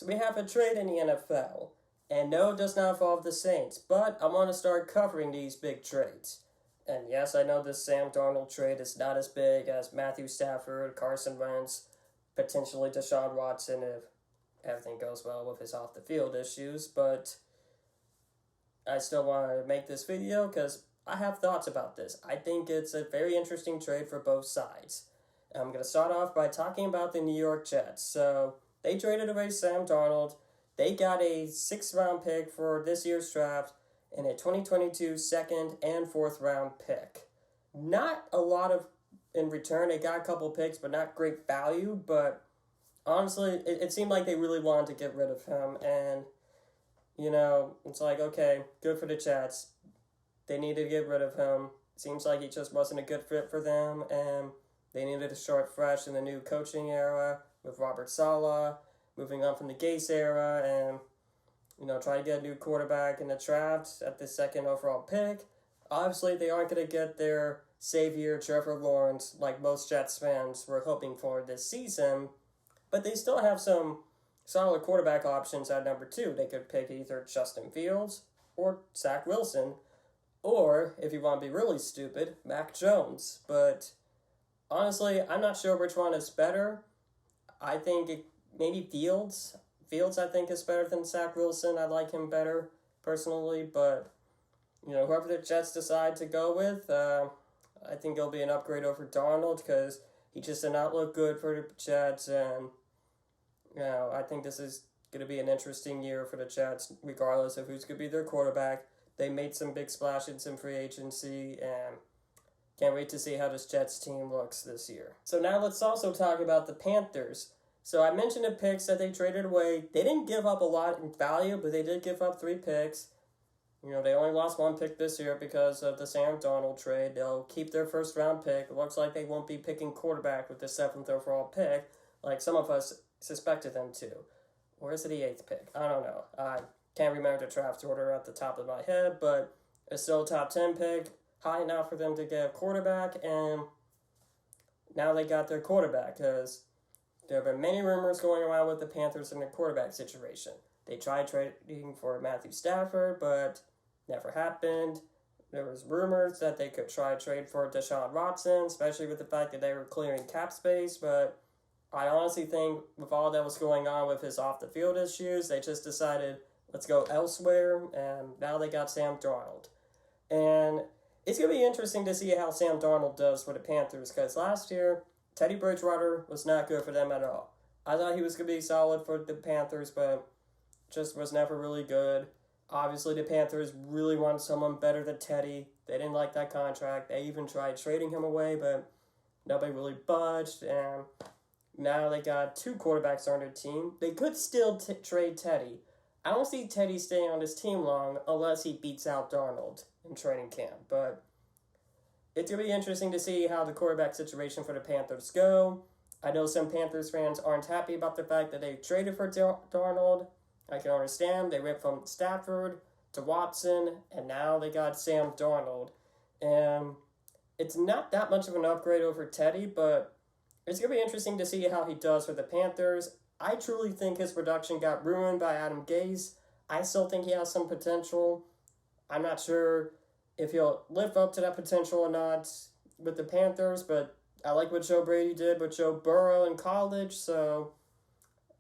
So we have a trade in the NFL, and no, it does not involve the Saints, but I want to start covering these big trades. And yes, I know this Sam Darnold trade is not as big as Matthew Stafford, Carson Wentz, potentially Deshaun Watson if everything goes well with his off the field issues, but I still want to make this video because I have thoughts about this. I think it's a very interesting trade for both sides. I'm going to start off by talking about the New York Jets. So they traded away Sam Darnold. They got a 6th round pick for this year's draft and a 2022 second and 4th round pick. Not a lot of in return. They got a couple picks, but not great value. But honestly, it seemed like they really wanted to get rid of him. And, it's like, okay, good for the Jets. They needed to get rid of him. Seems like he just wasn't a good fit for them. And they needed to start fresh in the new coaching era with Robert Saleh, moving on from the Gase era, and, try to get a new quarterback in the draft at the 2nd overall pick. Obviously, they aren't going to get their savior, Trevor Lawrence, like most Jets fans were hoping for this season, but they still have some solid quarterback options at number 2. They could pick either Justin Fields or Zach Wilson, or, if you want to be really stupid, Mac Jones. But honestly, I'm not sure which one is better. I think maybe Fields. Fields, I think, is better than Zach Wilson. I like him better, personally. But, whoever the Jets decide to go with, I think it'll be an upgrade over Darnold because he just did not look good for the Jets. And, I think this is going to be an interesting year for the Jets, regardless of who's going to be their quarterback. They made some big splashes in free agency, and can't wait to see how this Jets team looks this year. So now let's also talk about the Panthers. So I mentioned the picks that they traded away. They didn't give up a lot in value, but they did give up 3 picks. They only lost 1 pick this year because of the Sam Darnold trade. They'll keep their 1st round pick. It looks like they won't be picking quarterback with the 7th overall pick, like some of us suspected them to. Or is it the 8th pick? I don't know. I can't remember the draft order at the top of my head, but it's still a top 10 pick. High enough for them to get a quarterback, and now they got their quarterback because there have been many rumors going around with the Panthers and their quarterback situation. They tried trading for Matthew Stafford, but never happened. There was rumors that they could try to trade for Deshaun Watson, especially with the fact that they were clearing cap space, but I honestly think with all that was going on with his off-the-field issues, they just decided, let's go elsewhere, and now they got Sam Darnold. And it's going to be interesting to see how Sam Darnold does for the Panthers, because last year, Teddy Bridgewater was not good for them at all. I thought he was going to be solid for the Panthers, but just was never really good. Obviously, the Panthers really wanted someone better than Teddy. They didn't like that contract. They even tried trading him away, but nobody really budged, and now they got 2 quarterbacks on their team. They could still trade Teddy. I don't see Teddy staying on this team long unless he beats out Darnold in training camp. But it's going to be interesting to see how the quarterback situation for the Panthers go. I know some Panthers fans aren't happy about the fact that they traded for Darnold. I can understand. They went from Stafford to Watson, and now they got Sam Darnold. And it's not that much of an upgrade over Teddy, but it's going to be interesting to see how he does for the Panthers. I truly think his production got ruined by Adam Gase. I still think he has some potential. I'm not sure if he'll live up to that potential or not with the Panthers, but I like what Joe Brady did with Joe Burrow in college, so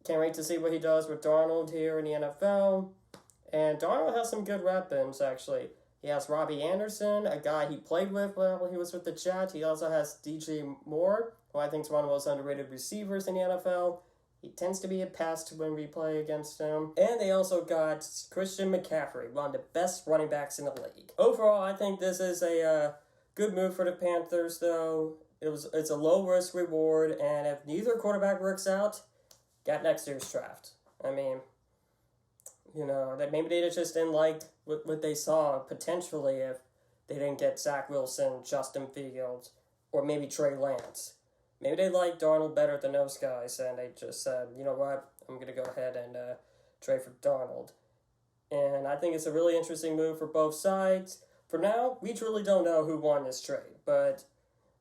can't wait to see what he does with Darnold here in the NFL. And Darnold has some good weapons, actually. He has Robbie Anderson, a guy he played with when he was with the Jets. He also has DJ Moore, who I think is one of the most underrated receivers in the NFL. He tends to be a pest when we play against him. And they also got Christian McCaffrey, one of the best running backs in the league. Overall, I think this is a good move for the Panthers, though. It's a low-risk reward, and if neither quarterback works out, got next year's draft. I mean, that maybe they just didn't like what they saw potentially if they didn't get Zach Wilson, Justin Fields, or maybe Trey Lance. Maybe they like Darnold better than those guys, and they just said, you know what, I'm going to go ahead and trade for Darnold. And I think it's a really interesting move for both sides. For now, we truly don't know who won this trade, but,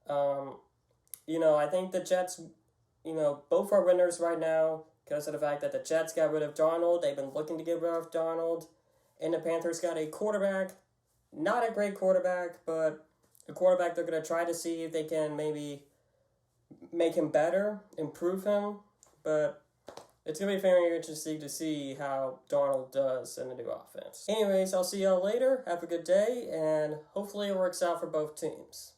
I think the Jets, both are winners right now, because of the fact that the Jets got rid of Darnold. They've been looking to get rid of Darnold. And the Panthers got a quarterback. Not a great quarterback, but a quarterback they're going to try to see if they can maybe make him better, improve him. But it's going to be very interesting to see how Darnold does in the new offense. Anyways, I'll see y'all later. Have a good day, and hopefully it works out for both teams.